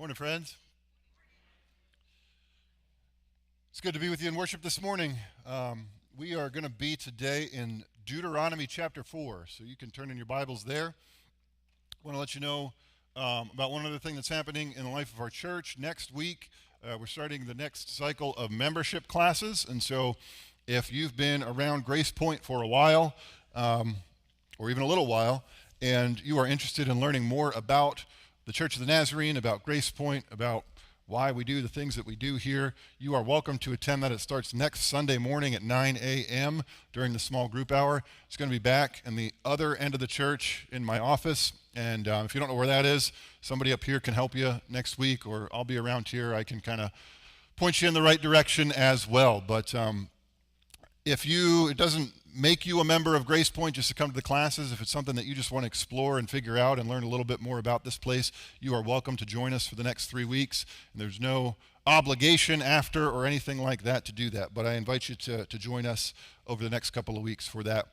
Morning, friends. It's good to be with you in worship this morning. We are going to be today in Deuteronomy chapter 4, so you can turn in your Bibles there. I want to let you know about one other thing that's happening in the life of our church. Next week, we're starting the next cycle of membership classes, and so if you've been around Grace Point for a while, or even a little while, and you are interested in learning more about the Church of the Nazarene, about Grace Point, about why we do the things that we do here, you are welcome to attend that. It starts next Sunday morning at 9 a.m. during the small group hour. It's going to be back in the other end of the church in my office, and if you don't know where that is, somebody up here can help you next week, or I'll be around here. I can kind of point you in the right direction as well. But it doesn't make you a member of Grace Point just to come to the classes. If it's something that you just want to explore and figure out and learn a little bit more about this place, you are welcome to join us for the next 3 weeks. And there's no obligation after or anything like that to do that. But I invite you to join us over the next couple of weeks for that.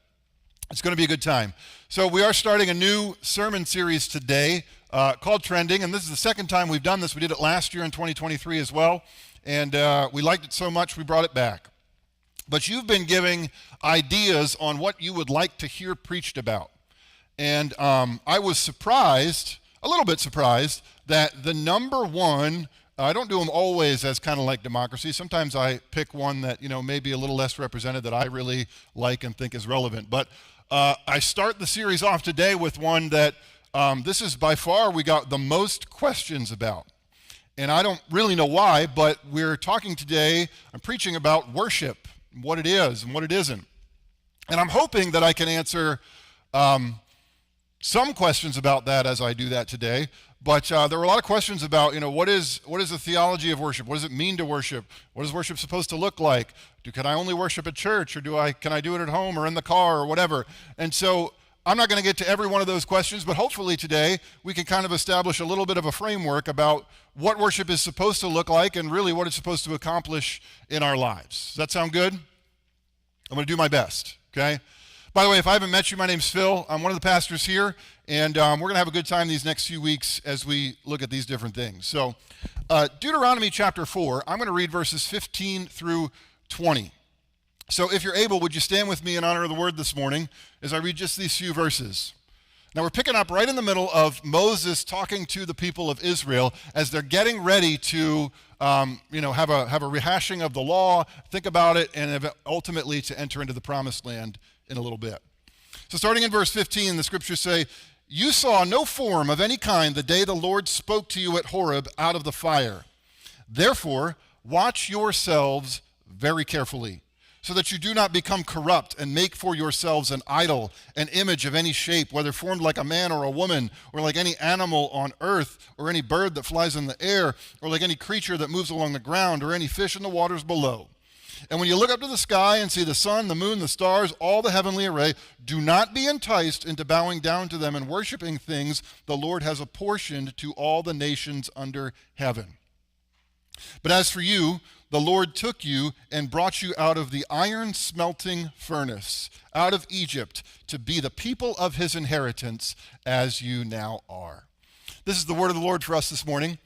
It's going to be a good time. So we are starting a new sermon series today called Trending. And this is the second time we've done this. We did it last year in 2023 as well. And we liked it so much we brought it back. But you've been giving ideas on what you would like to hear preached about. And I was surprised, a little bit surprised, that the number one, I don't do them always as kind of like democracy. Sometimes I pick one that, may be a little less represented that I really like and think is relevant. But I start the series off today with one that this is by far we got the most questions about. And I don't really know why, but we're talking today, I'm preaching about worship, what it is and what it isn't. And I'm hoping that I can answer some questions about that as I do that today. But there were a lot of questions about, what is the theology of worship? What does it mean to worship? What is worship supposed to look like? Can I only worship at church, or can I do it at home or in the car or whatever? And so I'm not going to get to every one of those questions, but hopefully today we can kind of establish a little bit of a framework about what worship is supposed to look like and really what it's supposed to accomplish in our lives. Does that sound good? I'm going to do my best, okay? By the way, if I haven't met you, my name's Phil. I'm one of the pastors here, and we're going to have a good time these next few weeks as we look at these different things. So Deuteronomy chapter 4, I'm going to read verses 15 through 20. So if you're able, would you stand with me in honor of the word this morning as I read just these few verses? Now we're picking up right in the middle of Moses talking to the people of Israel as they're getting ready to have a rehashing of the law, think about it, and ultimately to enter into the promised land in a little bit. So starting in verse 15, the scriptures say, "You saw no form of any kind the day the Lord spoke to you at Horeb out of the fire. Therefore, watch yourselves very carefully, so that you do not become corrupt and make for yourselves an idol, an image of any shape, whether formed like a man or a woman, or like any animal on earth, or any bird that flies in the air, or like any creature that moves along the ground, or any fish in the waters below. And when you look up to the sky and see the sun, the moon, the stars, all the heavenly array, do not be enticed into bowing down to them and worshiping things the Lord has apportioned to all the nations under heaven. But as for you, the Lord took you and brought you out of the iron smelting furnace, out of Egypt, to be the people of his inheritance, as you now are." This is the word of the Lord for us this morning.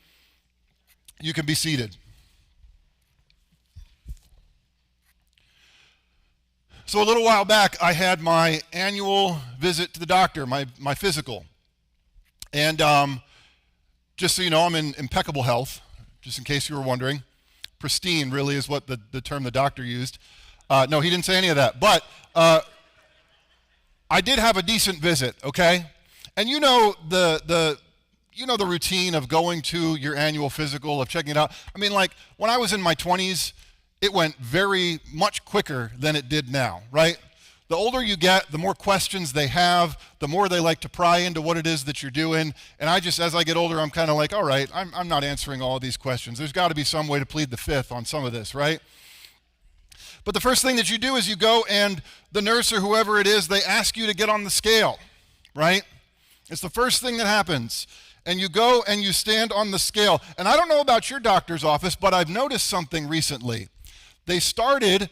You can be seated. So a little while back, I had my annual visit to the doctor, my physical. And just so you know, I'm in impeccable health, just in case you were wondering. Pristine really is what the term the doctor used. No, he didn't say any of that. But I did have a decent visit, okay? And the routine of going to your annual physical, of checking it out. I mean, like when I was in my 20s, it went very much quicker than it did now, right? The older you get, the more questions they have, the more they like to pry into what it is that you're doing. And as I get older, I'm kind of like, all right, I'm not answering all of these questions. There's got to be some way to plead the fifth on some of this, right? But the first thing that you do is you go and the nurse or whoever it is, they ask you to get on the scale, right? It's the first thing that happens. And you go and you stand on the scale. And I don't know about your doctor's office, but I've noticed something recently. They started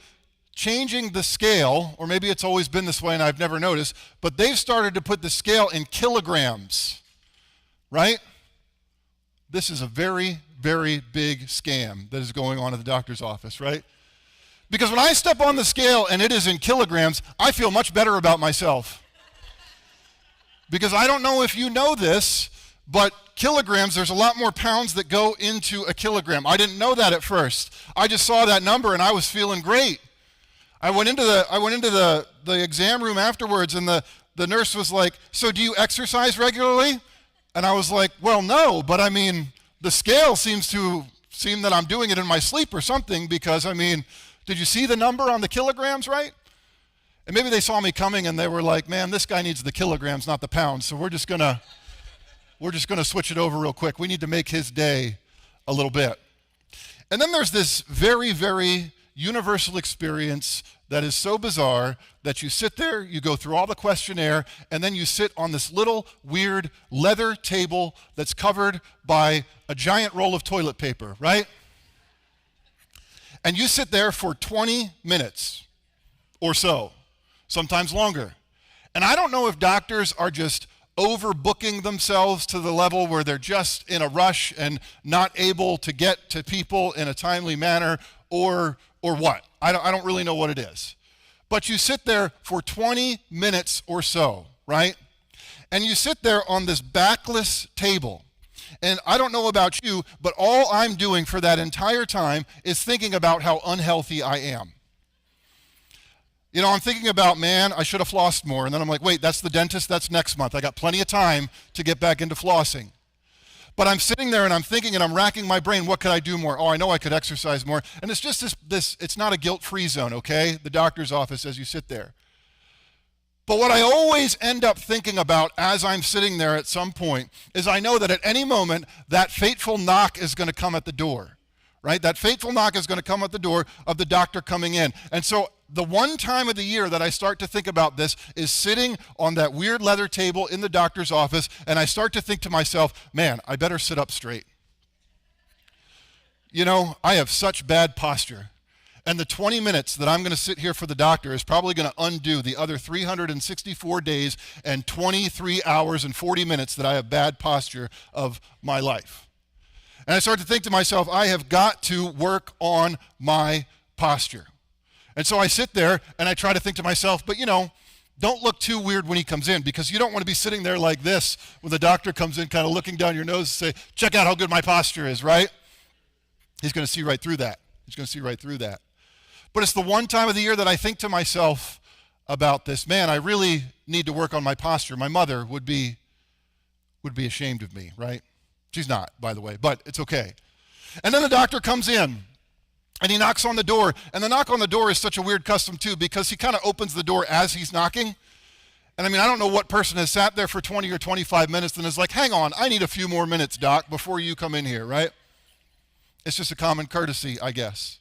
changing the scale, or maybe it's always been this way and I've never noticed, but they've started to put the scale in kilograms, right? this is a very, very big scam that is going on at the doctor's office, right? Because when I step on the scale and it is in kilograms, I feel much better about myself. Because I don't know if you know this, but kilograms, there's a lot more pounds that go into a kilogram. I didn't know that at first. I just saw that number and I was feeling great. I went into the exam room afterwards, and the nurse was like, "So do you exercise regularly?" And I was like, "Well, no, but I mean, the scale seems that I'm doing it in my sleep or something, because I mean, did you see the number on the kilograms, right?" And maybe they saw me coming and they were like, "Man, this guy needs the kilograms, not the pounds, so we're just gonna switch it over real quick. We need to make his day a little bit." And then there's this very, very universal experience that is so bizarre that you sit there, you go through all the questionnaire, and then you sit on this little weird leather table that's covered by a giant roll of toilet paper, right? And you sit there for 20 minutes or so, sometimes longer. And I don't know if doctors are just overbooking themselves to the level where they're just in a rush and not able to get to people in a timely manner, or what. I don't really know what it is. But you sit there for 20 minutes or so, right? And you sit there on this backless table. And I don't know about you, but all I'm doing for that entire time is thinking about how unhealthy I am. You know, I'm thinking about, man, I should have flossed more. And then I'm like, wait, that's the dentist? That's next month. I got plenty of time to get back into flossing. But I'm sitting there and I'm thinking and I'm racking my brain, what could I do more? Oh, I know I could exercise more. And it's just this it's not a guilt-free zone, okay? The doctor's office as you sit there. But what I always end up thinking about as I'm sitting there at some point is I know that at any moment that fateful knock is going to come at the door, right? That fateful knock is going to come at the door of the doctor coming in. And so the one time of the year that I start to think about this is sitting on that weird leather table in the doctor's office, and I start to think to myself, man, I better sit up straight. You know, I have such bad posture. And the 20 minutes that I'm going to sit here for the doctor is probably going to undo the other 364 days and 23 hours and 40 minutes that I have bad posture of my life. And I start to think to myself, I have got to work on my posture. And so I sit there and I try to think to myself, but you know, don't look too weird when he comes in, because you don't want to be sitting there like this when the doctor comes in, kind of looking down your nose and say, check out how good my posture is, right? He's going to see right through that. He's going to see right through that. But it's the one time of the year that I think to myself about this, man, I really need to work on my posture. My mother would be ashamed of me, right? She's not, by the way, but it's okay. And then the doctor comes in. And he knocks on the door, and the knock on the door is such a weird custom too, because he kind of opens the door as he's knocking. And I mean, I don't know what person has sat there for 20 or 25 minutes and is like, hang on, I need a few more minutes, doc, before you come in here, right? It's just a common courtesy, I guess.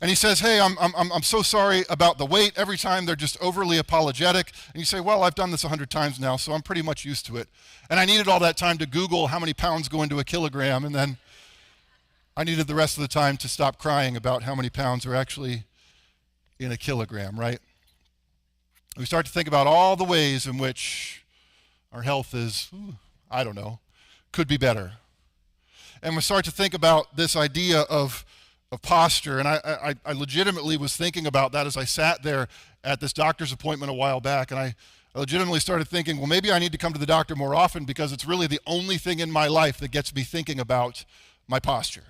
And he says, hey, I'm so sorry about the wait. Every time they're just overly apologetic. And you say, well, I've done this 100 times now, so I'm pretty much used to it. And I needed all that time to Google how many pounds go into a kilogram, and then I needed the rest of the time to stop crying about how many pounds are actually in a kilogram, right? We start to think about all the ways in which our health is, I don't know, could be better. And we start to think about this idea of posture. And I legitimately was thinking about that as I sat there at this doctor's appointment a while back. And I legitimately started thinking, well, maybe I need to come to the doctor more often, because it's really the only thing in my life that gets me thinking about my posture.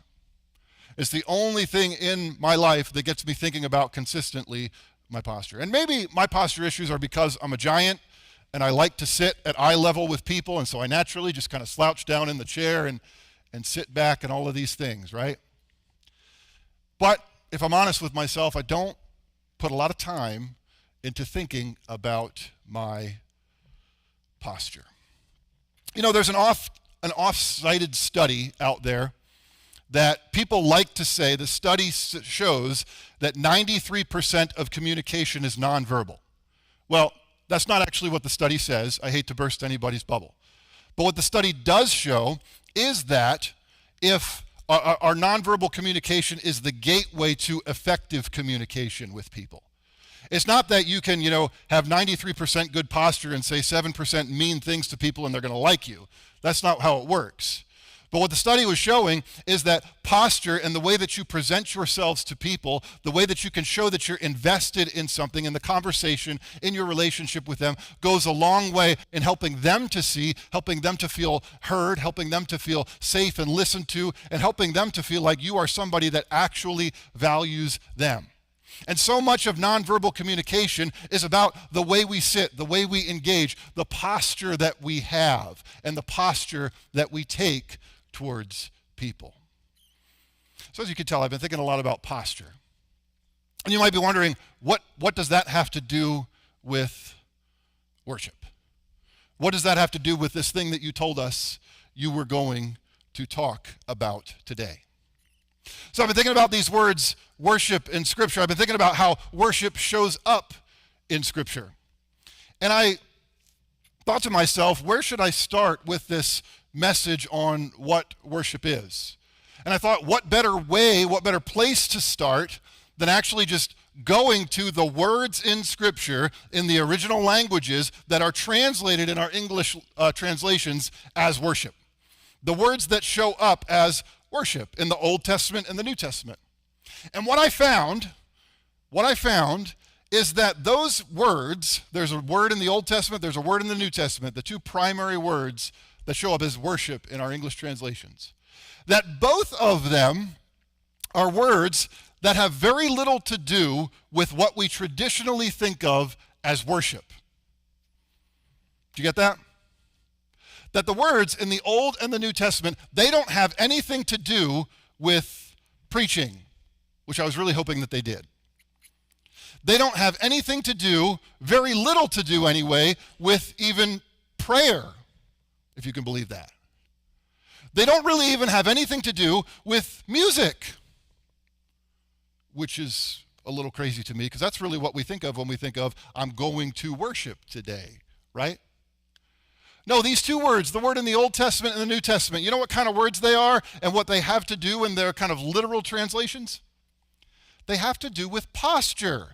It's the only thing in my life that gets me thinking about consistently my posture. And maybe my posture issues are because I'm a giant and I like to sit at eye level with people, and so I naturally just kind of slouch down in the chair and sit back and all of these things, right? But if I'm honest with myself, I don't put a lot of time into thinking about my posture. You know, there's an oft-cited study out there that people like to say, the study shows that 93% of communication is nonverbal. Well, that's not actually what the study says. I hate to burst anybody's bubble. But what the study does show is that if our nonverbal communication is the gateway to effective communication with people. It's not that you can, have 93% good posture and say 7% mean things to people and they're going to like you. That's not how it works. But what the study was showing is that posture and the way that you present yourselves to people, the way that you can show that you're invested in something, in the conversation, in your relationship with them, goes a long way in helping them to see, helping them to feel heard, helping them to feel safe and listened to, and helping them to feel like you are somebody that actually values them. And so much of nonverbal communication is about the way we sit, the way we engage, the posture that we have, and the posture that we take towards people. So as you can tell, I've been thinking a lot about posture. And you might be wondering, what does that have to do with worship? What does that have to do with this thing that you told us you were going to talk about today? So I've been thinking about these words, worship in Scripture. I've been thinking about how worship shows up in Scripture. And I thought to myself, where should I start with this message on what worship is? And I thought, what better way, what better place to start than actually just going to the words in Scripture in the original languages that are translated in our English translations as worship. The words that show up as worship in the Old Testament and the New Testament. And what I found is that those words, there's a word in the Old Testament, there's a word in the New Testament, the two primary words that show up as worship in our English translations, that both of them are words that have very little to do with what we traditionally think of as worship. Do you get that? That the words in the Old and the New Testament, they don't have anything to do with preaching, which I was really hoping that they did. They don't have anything to do, very little to do anyway, with even prayer, if you can believe that. They don't really even have anything to do with music, which is a little crazy to me because that's really what we think of when we think of, I'm going to worship today, right? No, these two words, the word in the Old Testament and the New Testament, you know what kind of words they are and what they have to do in their kind of literal translations? They have to do with posture.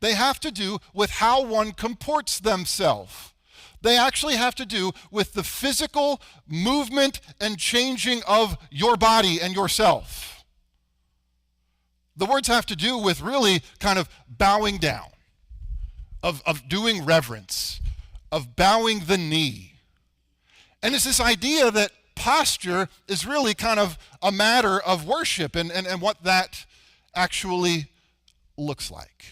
They have to do with how one comports themselves. They actually have to do with the physical movement and changing of your body and yourself. The words have to do with really kind of bowing down, of doing reverence, of bowing the knee. And it's this idea that posture is really kind of a matter of worship and what that actually looks like.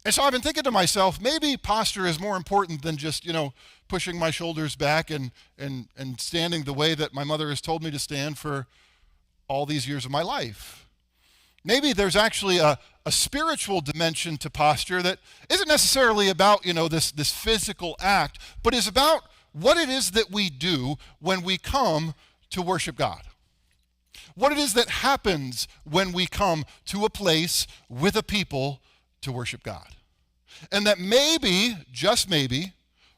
And so I've been thinking to myself, maybe posture is more important than just, pushing my shoulders back and standing the way that my mother has told me to stand for all these years of my life. Maybe there's actually a spiritual dimension to posture that isn't necessarily about, this physical act, but is about what it is that we do when we come to worship God. What it is that happens when we come to a place with a people to worship God. And that maybe, just maybe,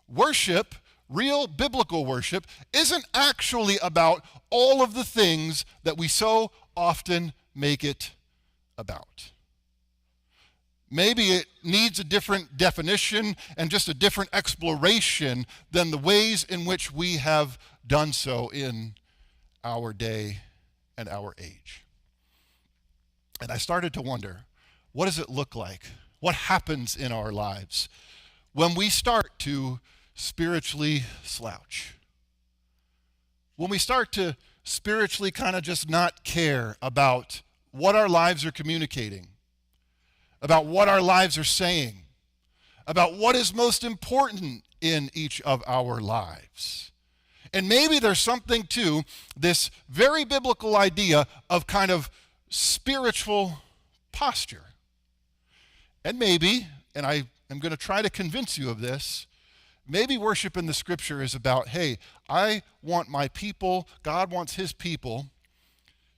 worship, real biblical worship, isn't actually about all of the things that we so often make it about. Maybe it needs a different definition and just a different exploration than the ways in which we have done so in our day and our age. And I started to wonder, what does it look like? What happens in our lives when we start to spiritually slouch? When we start to spiritually kind of just not care about what our lives are communicating, about what our lives are saying, about what is most important in each of our lives. And maybe there's something to this very biblical idea of kind of spiritual posture. And maybe, and I am going to try to convince you of this, maybe worship in the Scripture is about, hey, I want my people, God wants his people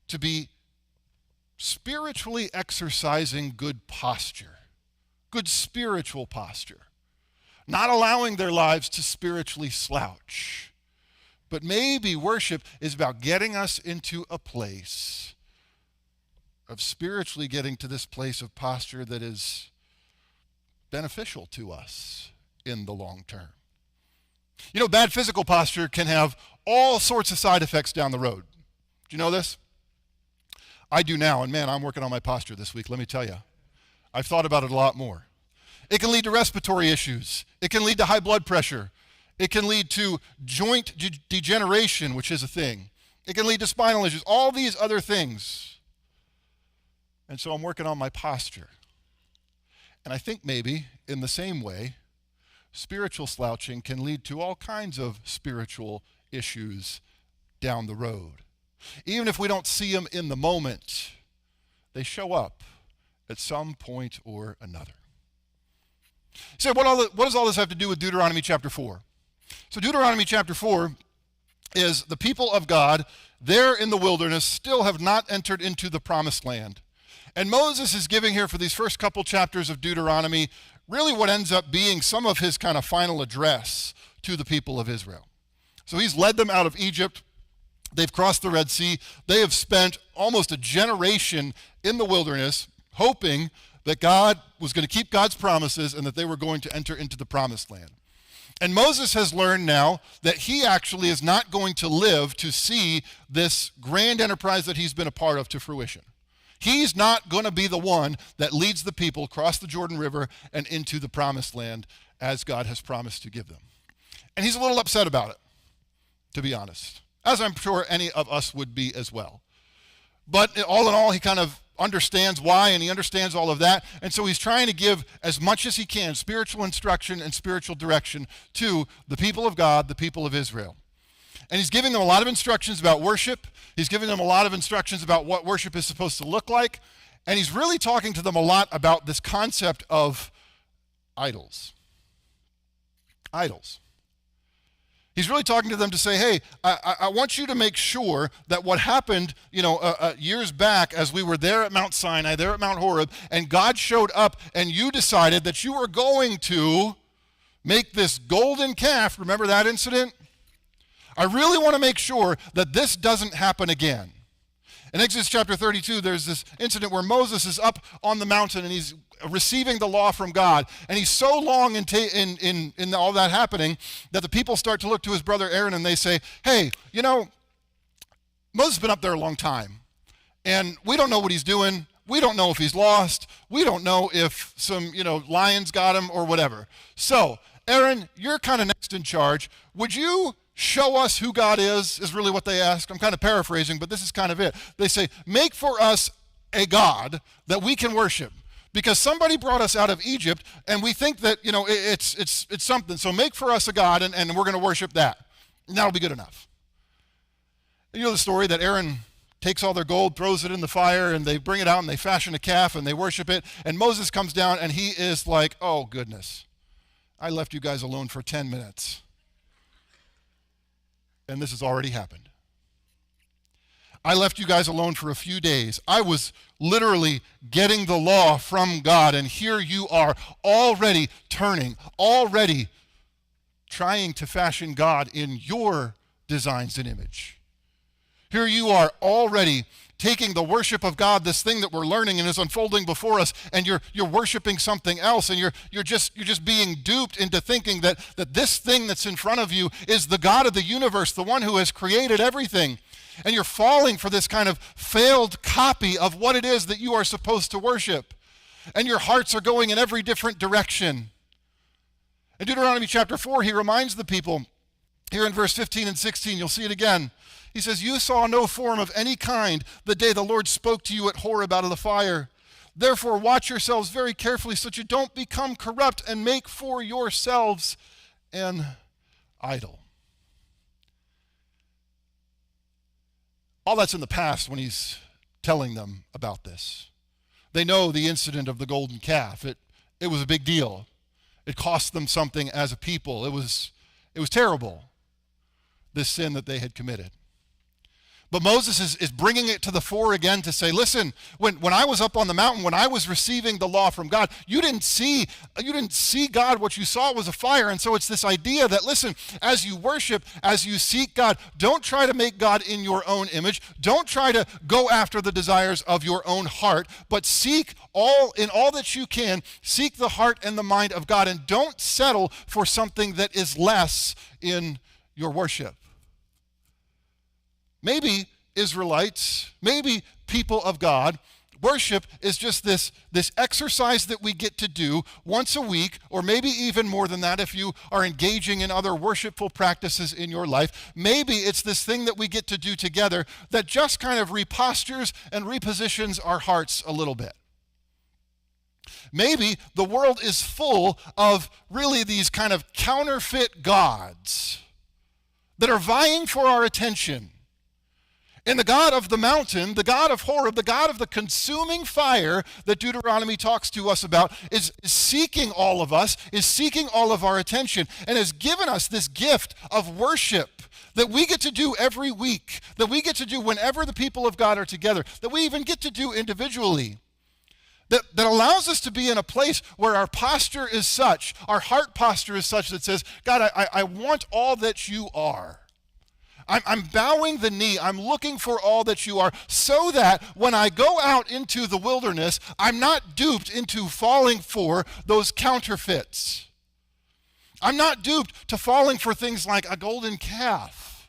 to be spiritually exercising good posture, good spiritual posture, not allowing their lives to spiritually slouch. But maybe worship is about getting us into a place of spiritually getting to this place of posture that is beneficial to us in the long term. Bad physical posture can have all sorts of side effects down the road. Do you know this? I do now, and man, I'm working on my posture this week, let me tell you. I've thought about it a lot more. It can lead to respiratory issues. It can lead to high blood pressure. It can lead to joint degeneration, which is a thing. It can lead to spinal issues, all these other things. And so I'm working on my posture. And I think maybe in the same way, spiritual slouching can lead to all kinds of spiritual issues down the road. Even if we don't see them in the moment, they show up at some point or another. So what does all this have to do with Deuteronomy chapter 4? So Deuteronomy chapter 4 is the people of God there in the wilderness still have not entered into the promised land. And Moses is giving here for these first couple chapters of Deuteronomy really what ends up being some of his kind of final address to the people of Israel. So he's led them out of Egypt. They've crossed the Red Sea. They have spent almost a generation in the wilderness hoping that God was going to keep God's promises and that they were going to enter into the promised land. And Moses has learned now that he actually is not going to live to see this grand enterprise that he's been a part of to fruition. He's not going to be the one that leads the people across the Jordan River and into the promised land as God has promised to give them. And he's a little upset about it, to be honest, as I'm sure any of us would be as well. But all in all, he kind of understands why, and he understands all of that. And so he's trying to give as much as he can spiritual instruction and spiritual direction to the people of God, the people of Israel. And he's giving them a lot of instructions about worship. He's giving them a lot of instructions about what worship is supposed to look like. And he's really talking to them a lot about this concept of idols. Idols. He's really talking to them to say, hey, I want you to make sure that what happened, years back as we were there at Mount Sinai, there at Mount Horeb, and God showed up and you decided that you were going to make this golden calf. Remember that incident? I really want to make sure that this doesn't happen again. In Exodus chapter 32, there's this incident where Moses is up on the mountain and he's receiving the law from God. And he's so long in all that happening that the people start to look to his brother Aaron and they say, hey, Moses has been up there a long time. And we don't know what he's doing. We don't know if he's lost. We don't know if some, lions got him or whatever. So, Aaron, you're kind of next in charge. Would you show us who God is really what they ask. I'm kind of paraphrasing, but this is kind of it. They say, make for us a God that we can worship. Because somebody brought us out of Egypt, and we think that, it's something. So make for us a God, and we're going to worship that. And that'll be good enough. And you know the story that Aaron takes all their gold, throws it in the fire, and they bring it out, and they fashion a calf, and they worship it. And Moses comes down, and he is like, oh, goodness. I left you guys alone for 10 minutes. And this has already happened. I left you guys alone for a few days. I was literally getting the law from God, and here you are already turning, already trying to fashion God in your designs and image. Here you are already taking the worship of God, this thing that we're learning and is unfolding before us, and you're worshiping something else, and you're just being duped into thinking that this thing that's in front of you is the God of the universe, the one who has created everything. And you're falling for this kind of failed copy of what it is that you are supposed to worship. And your hearts are going in every different direction. In Deuteronomy chapter 4, he reminds the people, here in verse 15 and 16, you'll see it again. He says, you saw no form of any kind the day the Lord spoke to you at Horeb out of the fire. Therefore, watch yourselves very carefully so that you don't become corrupt and make for yourselves an idol. All that's in the past when he's telling them about this. They know the incident of the golden calf. It was a big deal. It cost them something as a people. It was terrible, this sin that they had committed. But Moses is bringing it to the fore again to say, listen, when I was up on the mountain, when I was receiving the law from God, you didn't see God. What you saw was a fire. And so it's this idea that, listen, as you worship, as you seek God, don't try to make God in your own image. Don't try to go after the desires of your own heart, but seek all that you can, seek the heart and the mind of God, and don't settle for something that is less in your worship. maybe Israelites, maybe people of God, worship is just this exercise that we get to do once a week, or maybe even more than that if you are engaging in other worshipful practices in your life. Maybe it's this thing that we get to do together that just kind of repostures and repositions our hearts a little bit. Maybe the world is full of really these kind of counterfeit gods that are vying for our attention. And the God of the mountain, the God of Horeb, the God of the consuming fire that Deuteronomy talks to us about is seeking all of us, is seeking all of our attention, and has given us this gift of worship that we get to do every week, that we get to do whenever the people of God are together, that we even get to do individually. That allows us to be in a place where our posture is such, our heart posture is such that says, God, I want all that you are. I'm bowing the knee. I'm looking for all that you are, so that when I go out into the wilderness, I'm not duped into falling for those counterfeits. I'm not duped to falling for things like a golden calf.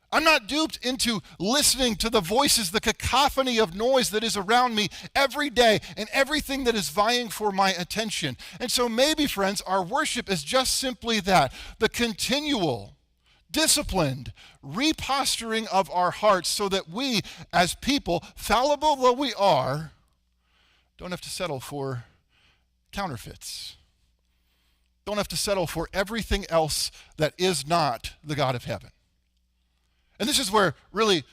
I'm not duped into listening to the voices, the cacophony of noise that is around me every day and everything that is vying for my attention. And so maybe, friends, our worship is just simply that, the continual, disciplined reposturing of our hearts so that we, as people, fallible though we are, don't have to settle for counterfeits. Don't have to settle for everything else that is not the God of heaven. And this is where really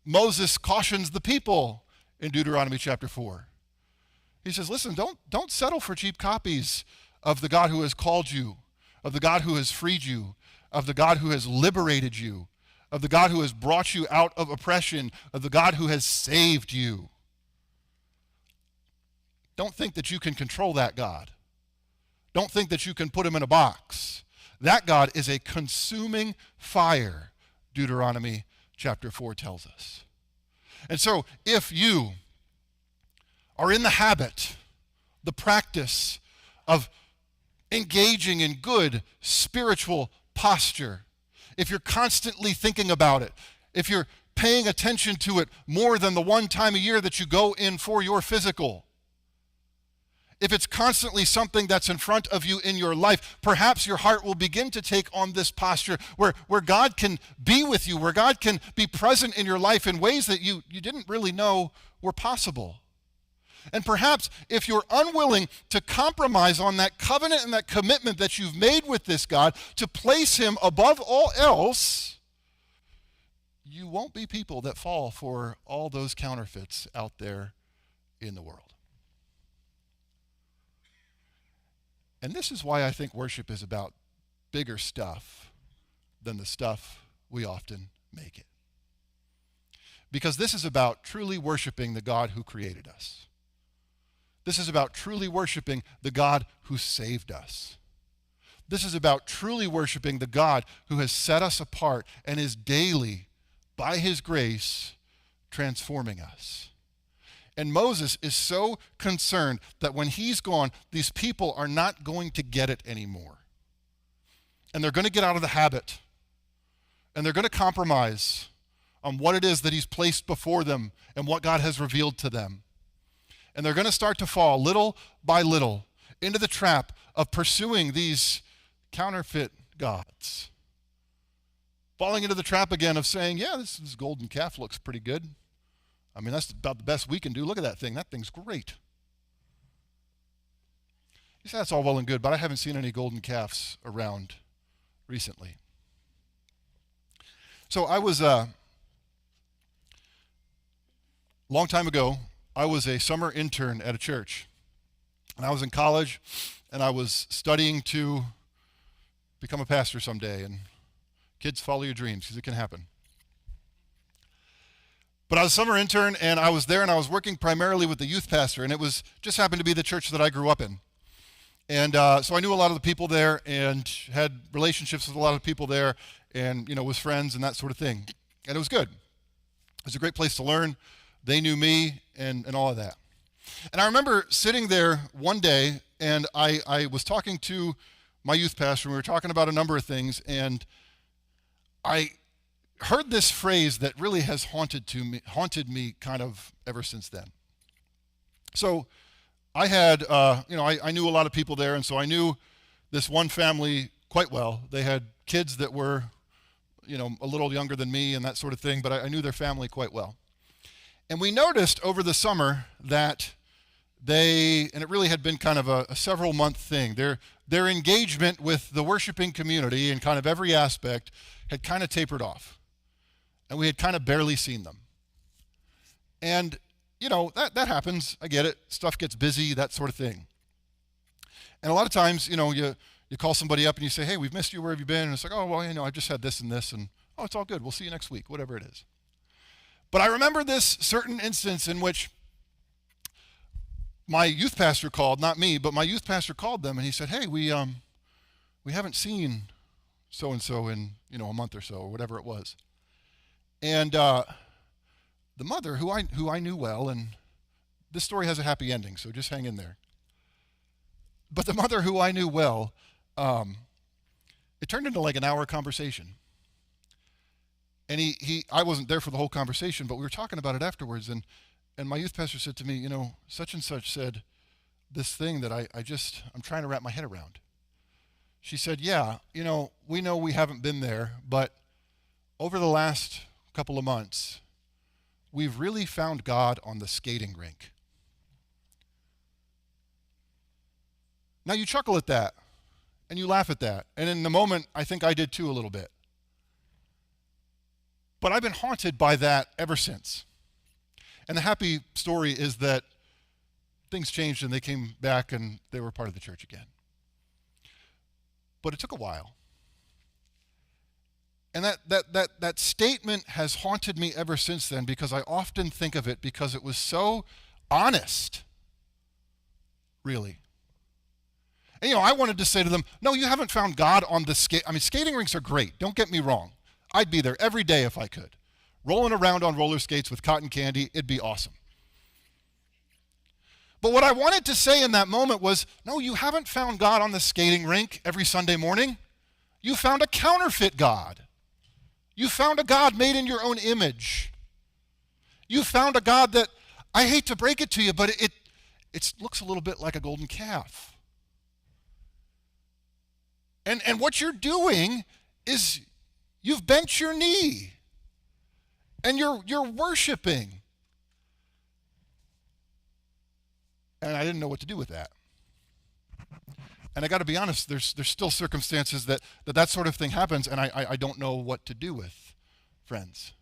Moses cautions the people in Deuteronomy chapter 4. He says, listen, don't settle for cheap copies of the God who has called you, of the God who has freed you, of the God who has liberated you, of the God who has brought you out of oppression, of the God who has saved you. Don't think that you can control that God. Don't think that you can put him in a box. That God is a consuming fire, Deuteronomy chapter 4 tells us. And so if you are in the habit, the practice of engaging in good spiritual posture, if you're constantly thinking about it, if you're paying attention to it more than the one time a year that you go in for your physical, if it's constantly something that's in front of you in your life, perhaps your heart will begin to take on this posture where God can be with you, where God can be present in your life in ways that you didn't really know were possible. And perhaps if you're unwilling to compromise on that covenant and that commitment that you've made with this God, to place him above all else, you won't be people that fall for all those counterfeits out there in the world. And this is why I think worship is about bigger stuff than the stuff we often make it. Because this is about truly worshiping the God who created us. This is about truly worshiping the God who saved us. This is about truly worshiping the God who has set us apart and is daily, by his grace, transforming us. And Moses is so concerned that when he's gone, these people are not going to get it anymore. And they're going to get out of the habit. And they're going to compromise on what it is that he's placed before them and what God has revealed to them. And they're going to start to fall little by little into the trap of pursuing these counterfeit gods. Falling into the trap again of saying, yeah, this golden calf looks pretty good. I mean, that's about the best we can do. Look at that thing. That thing's great. You say that's all well and good, but I haven't seen any golden calves around recently. So I was, long time ago, I was a summer intern at a church. And I was in college, and I was studying to become a pastor someday. And kids, follow your dreams, because it can happen. But I was a summer intern, and I was there, and I was working primarily with the youth pastor, and it was just happened to be the church that I grew up in. And so I knew a lot of the people there and had relationships with a lot of people there and, was friends and that sort of thing. And it was good. It was a great place to learn. They knew me and all of that. And I remember sitting there one day, and I was talking to my youth pastor, and we were talking about a number of things, and heard this phrase that really has haunted me kind of ever since then. So I had, I knew a lot of people there, and so I knew this one family quite well. They had kids that were, a little younger than me and that sort of thing, but I knew their family quite well. And we noticed over the summer that and it really had been kind of a several month thing, their engagement with the worshiping community in kind of every aspect had kind of tapered off. And we had kind of barely seen them. And, that happens. I get it. Stuff gets busy, that sort of thing. And a lot of times, you call somebody up and you say, hey, we've missed you, where have you been? And it's like, oh, well, I've just had this and this, and oh, it's all good. We'll see you next week, whatever it is. But I remember this certain instance in which my youth pastor called, not me, but my youth pastor called them, and he said, hey, we haven't seen so-and-so in, a month or so, or whatever it was. And the mother, who I knew well, and this story has a happy ending, so just hang in there. But the mother, who I knew well, it turned into like an hour conversation. And I wasn't there for the whole conversation, but we were talking about it afterwards, and my youth pastor said to me, such and such said this thing that I'm trying to wrap my head around. She said, yeah, we know we haven't been there, but over the last couple of months, we've really found God on the skating rink. Now you chuckle at that, and you laugh at that, and in the moment, I think I did too a little bit. But I've been haunted by that ever since. And the happy story is that things changed and they came back and they were part of the church again. But it took a while. And that statement has haunted me ever since then, because I often think of it because it was so honest, really. And I wanted to say to them, no, you haven't found God on the skating rinks are great, don't get me wrong. I'd be there every day if I could. Rolling around on roller skates with cotton candy, it'd be awesome. But what I wanted to say in that moment was, no, you haven't found God on the skating rink every Sunday morning. You found a counterfeit God. You found a God made in your own image. You found a God that, I hate to break it to you, but it looks a little bit like a golden calf. And what you're doing is you've bent your knee and you're worshiping. And I didn't know what to do with that. And I got to be honest, there's still circumstances that sort of thing happens, and I don't know what to do with, friends.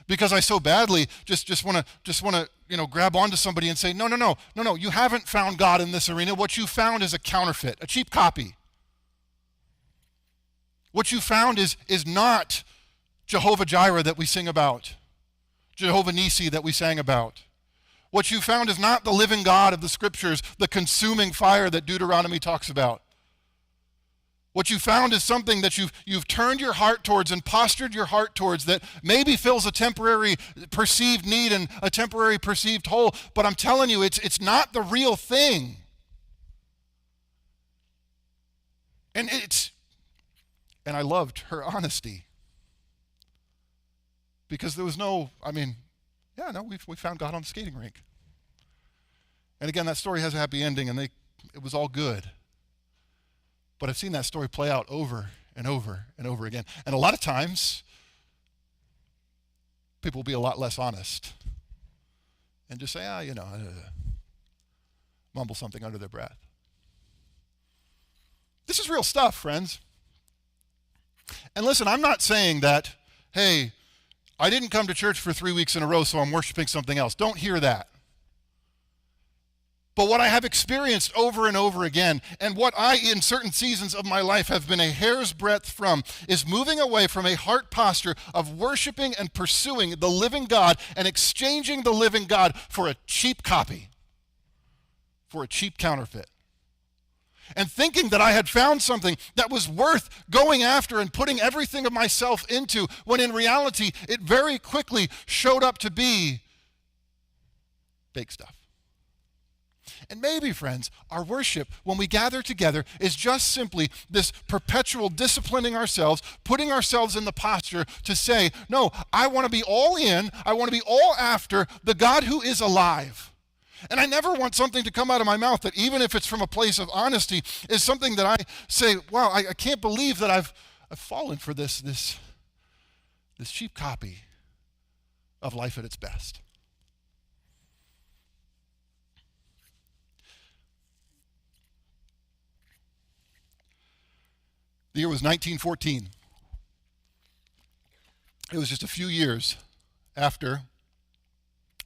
Because I so badly just want to grab onto somebody and say, no, you haven't found God in this arena. What you found is a counterfeit, a cheap copy. What you found is not Jehovah Jireh that we sing about, Jehovah Nissi that we sang about. What you found is not the living God of the scriptures, the consuming fire that Deuteronomy talks about. What you found is something that you've turned your heart towards and postured your heart towards that maybe fills a temporary perceived need and a temporary perceived hole, but I'm telling you, it's not the real thing. And I loved her honesty. Because there was we found God on the skating rink. And again, that story has a happy ending, and it was all good. But I've seen that story play out over and over and over again. And a lot of times, people will be a lot less honest and just say, mumble something under their breath. This is real stuff, friends. And listen, I'm not saying that, hey, I didn't come to church for 3 weeks in a row, so I'm worshiping something else. Don't hear that. But what I have experienced over and over again, and what I, in certain seasons of my life, have been a hair's breadth from, is moving away from a heart posture of worshiping and pursuing the living God and exchanging the living God for a cheap copy, for a cheap counterfeit. And thinking that I had found something that was worth going after and putting everything of myself into, when in reality, it very quickly showed up to be fake stuff. And maybe, friends, our worship, when we gather together, is just simply this perpetual disciplining ourselves, putting ourselves in the posture to say, no, I want to be all in, I want to be all after the God who is alive. And I never want something to come out of my mouth that, even if it's from a place of honesty, is something that I say, wow, I can't believe that I've fallen for this cheap copy of life at its best. The year was 1914. It was just a few years after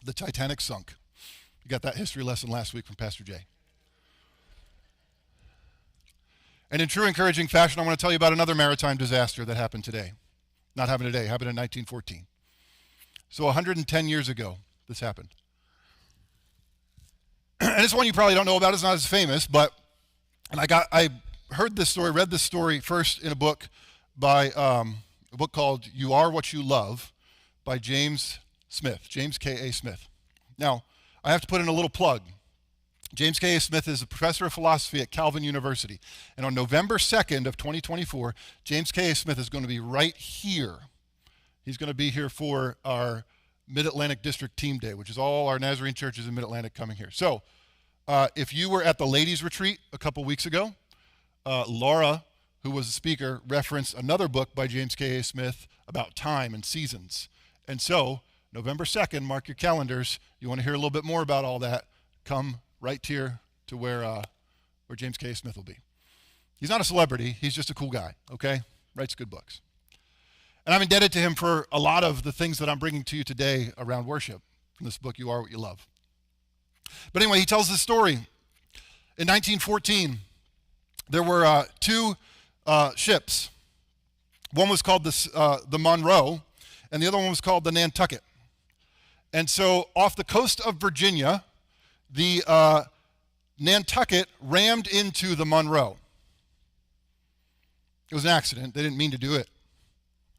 the Titanic sunk. You got that history lesson last week from Pastor Jay. And in true encouraging fashion, I want to tell you about another maritime disaster that happened today. Not happened today, happened in 1914. So 110 years ago, this happened. And it's one you probably don't know about. It's not as famous, but I heard this story, read this story first in a book by a book called You Are What You Love by James Smith, James K.A. Smith. Now, I have to put in a little plug. James K.A. Smith is a professor of philosophy at Calvin University. And on November 2nd of 2024, James K.A. Smith is going to be right here. He's going to be here for our Mid-Atlantic District Team Day, which is all our Nazarene churches in Mid-Atlantic coming here. So if you were at the ladies' retreat a couple weeks ago, Laura, who was a speaker, referenced another book by James K.A. Smith about time and seasons. And so November 2nd, mark your calendars. You want to hear a little bit more about all that, come right here to where James K. Smith will be. He's not a celebrity. He's just a cool guy, okay? Writes good books. And I'm indebted to him for a lot of the things that I'm bringing to you today around worship from this book, You Are What You Love. But anyway, he tells this story. In 1914, there were two ships. One was called the Monroe, and the other one was called the Nantucket. And so off the coast of Virginia, the Nantucket rammed into the Monroe. It was an accident. They didn't mean to do it,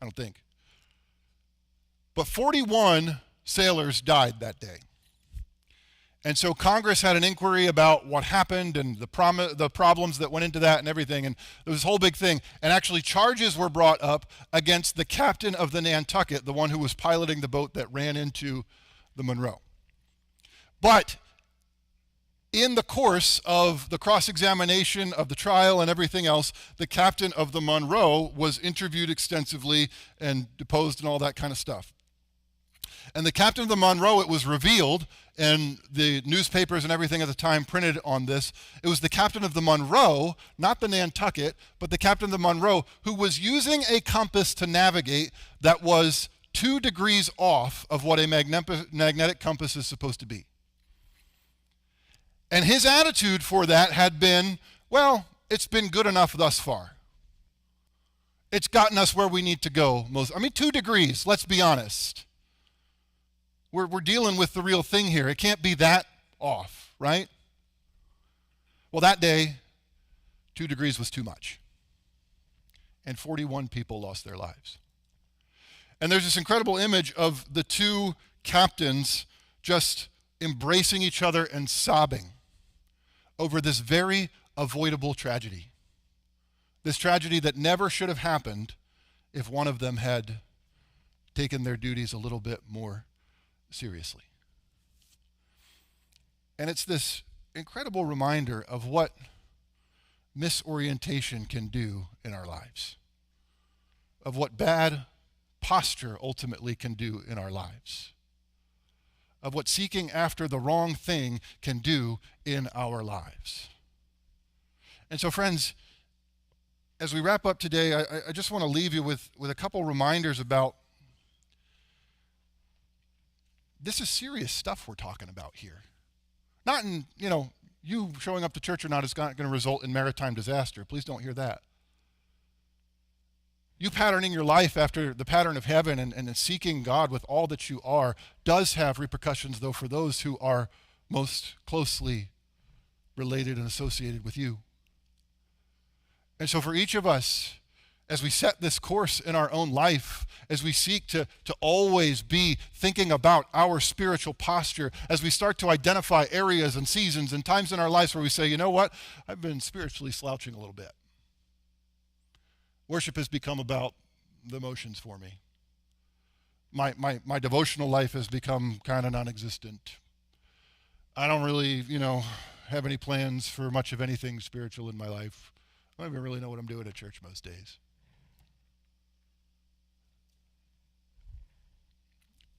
I don't think. But 41 sailors died that day. And so Congress had an inquiry about what happened and the problems that went into that and everything. And there was this whole big thing. And actually charges were brought up against the captain of the Nantucket, the one who was piloting the boat that ran into the Monroe. But in the course of the cross-examination of the trial and everything else, the captain of the Monroe was interviewed extensively and deposed and all that kind of stuff. And the captain of the Monroe, it was revealed, and the newspapers and everything at the time printed on this, it was the captain of the Monroe, not the Nantucket, but the captain of the Monroe, who was using a compass to navigate that was 2 degrees off of what a magnetic compass is supposed to be. And his attitude for that had been, well, it's been good enough thus far. It's gotten us where we need to go. 2 degrees, let's be honest. We're dealing with the real thing here. It can't be that off, right? Well, that day, 2 degrees was too much. And 41 people lost their lives. And there's this incredible image of the two captains just embracing each other and sobbing over this very avoidable tragedy. This tragedy that never should have happened if one of them had taken their duties a little bit more seriously. And it's this incredible reminder of what misorientation can do in our lives, of what bad posture ultimately can do in our lives, of what seeking after the wrong thing can do in our lives. And so, friends, as we wrap up today, I just want to leave you with a couple reminders about this is serious stuff we're talking about here. Not in, you showing up to church or not is not going to result in maritime disaster. Please don't hear that. You patterning your life after the pattern of heaven and seeking God with all that you are does have repercussions, though, for those who are most closely related and associated with you. And so for each of us, as we set this course in our own life, as we seek to always be thinking about our spiritual posture, as we start to identify areas and seasons and times in our lives where we say, you know what, I've been spiritually slouching a little bit. Worship has become about the motions for me. My devotional life has become kind of non-existent. I don't really, have any plans for much of anything spiritual in my life. I don't even really know what I'm doing at church most days.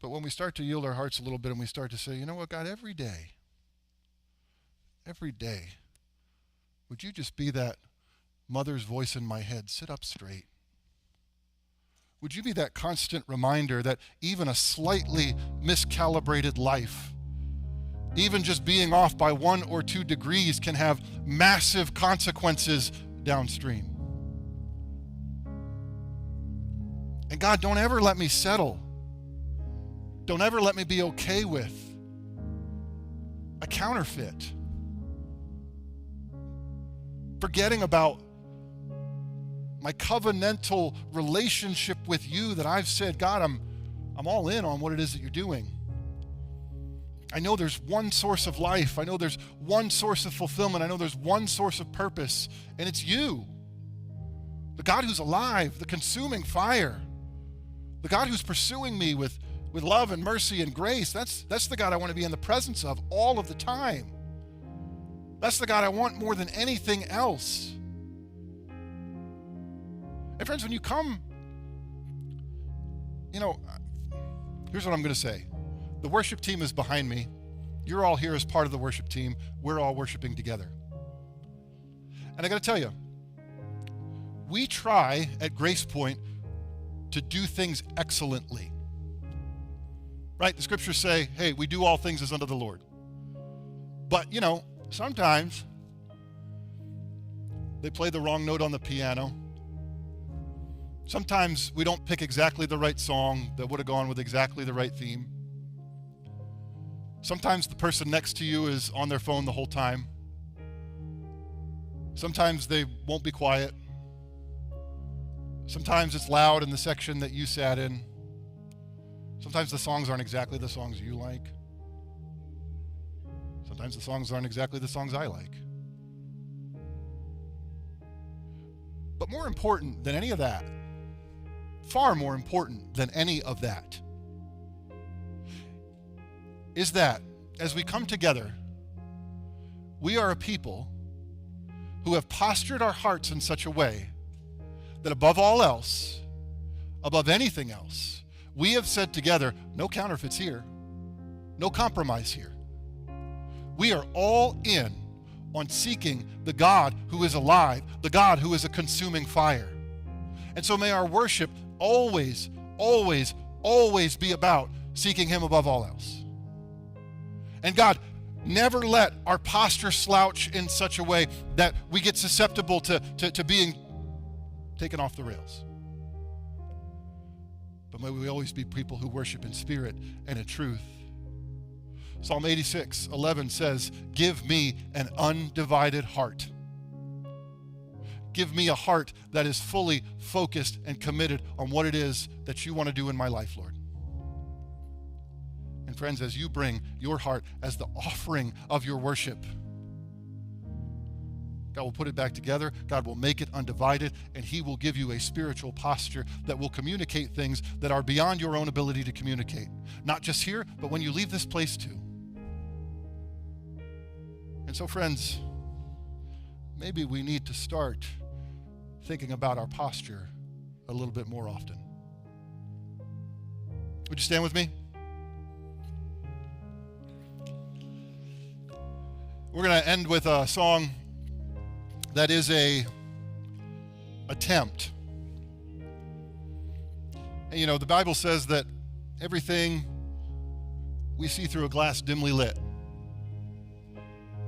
But when we start to yield our hearts a little bit and we start to say, you know what, God, every day, would you just be that mother's voice in my head, sit up straight? Would you be that constant reminder that even a slightly miscalibrated life, even just being off by 1 or 2 degrees, can have massive consequences downstream? And God, don't ever let me settle. Don't ever let me be okay with a counterfeit. Forgetting about my covenantal relationship with you that I've said, God, I'm all in on what it is that you're doing. I know there's one source of life. I know there's one source of fulfillment. I know there's one source of purpose, and it's you. The God who's alive, the consuming fire, the God who's pursuing me with love and mercy and grace. That's the God I want to be in the presence of all of the time. That's the God I want more than anything else. And friends, when you come, here's what I'm going to say. The worship team is behind me. You're all here as part of the worship team. We're all worshiping together. And I got to tell you, we try at Grace Point to do things excellently. Right? The scriptures say, hey, we do all things as unto the Lord. But, sometimes they play the wrong note on the piano. Sometimes we don't pick exactly the right song that would have gone with exactly the right theme. Sometimes the person next to you is on their phone the whole time. Sometimes they won't be quiet. Sometimes it's loud in the section that you sat in. Sometimes the songs aren't exactly the songs you like. Sometimes the songs aren't exactly the songs I like. But more important than any of that, far more important than any of that, is that as we come together, we are a people who have postured our hearts in such a way that above all else, above anything else, we have said together, no counterfeits here, no compromise here. We are all in on seeking the God who is alive, the God who is a consuming fire. And so may our worship always, always, always be about seeking him above all else. And God, never let our posture slouch in such a way that we get susceptible to being taken off the rails. But may we always be people who worship in spirit and in truth. Psalm 86:11 says, give me an undivided heart. Give me a heart that is fully focused and committed on what it is that you want to do in my life, Lord. And friends, as you bring your heart as the offering of your worship, God will put it back together, God will make it undivided, and he will give you a spiritual posture that will communicate things that are beyond your own ability to communicate. Not just here, but when you leave this place too. And so, friends, maybe we need to start thinking about our posture a little bit more often. Would you stand with me? We're going to end with a song that is a attempt. And the Bible says that everything we see through a glass dimly lit.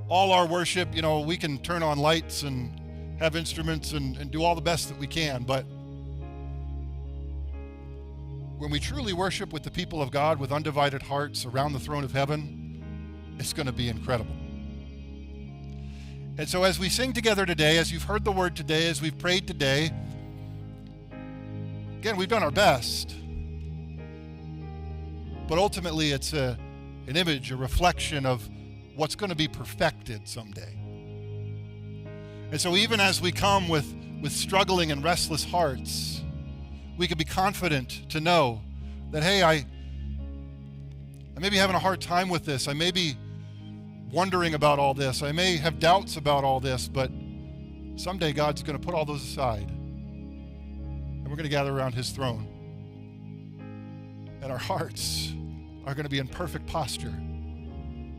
All our worship, we can turn on lights and have instruments and do all the best that we can, but when we truly worship with the people of God with undivided hearts around the throne of heaven, it's going to be incredible. And so as we sing together today, as you've heard the word today, as we've prayed today, Again, we've done our best. But ultimately, it's an image, a reflection of what's going to be perfected someday. And so even as we come with struggling and restless hearts, we can be confident to know that, hey, I may be having a hard time with this. I may be wondering about all this. I may have doubts about all this, but someday God's going to put all those aside. And we're going to gather around his throne. And our hearts are going to be in perfect posture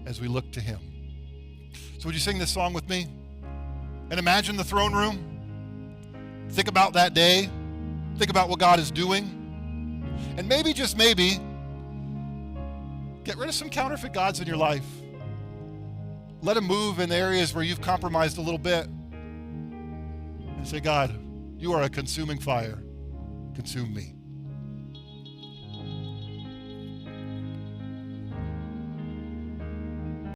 as we look to him. So would you sing this song with me? And imagine the throne room. Think about that day. Think about what God is doing. And maybe, just maybe, get rid of some counterfeit gods in your life. Let him move in the areas where you've compromised a little bit. And say, God, you are a consuming fire. Consume me.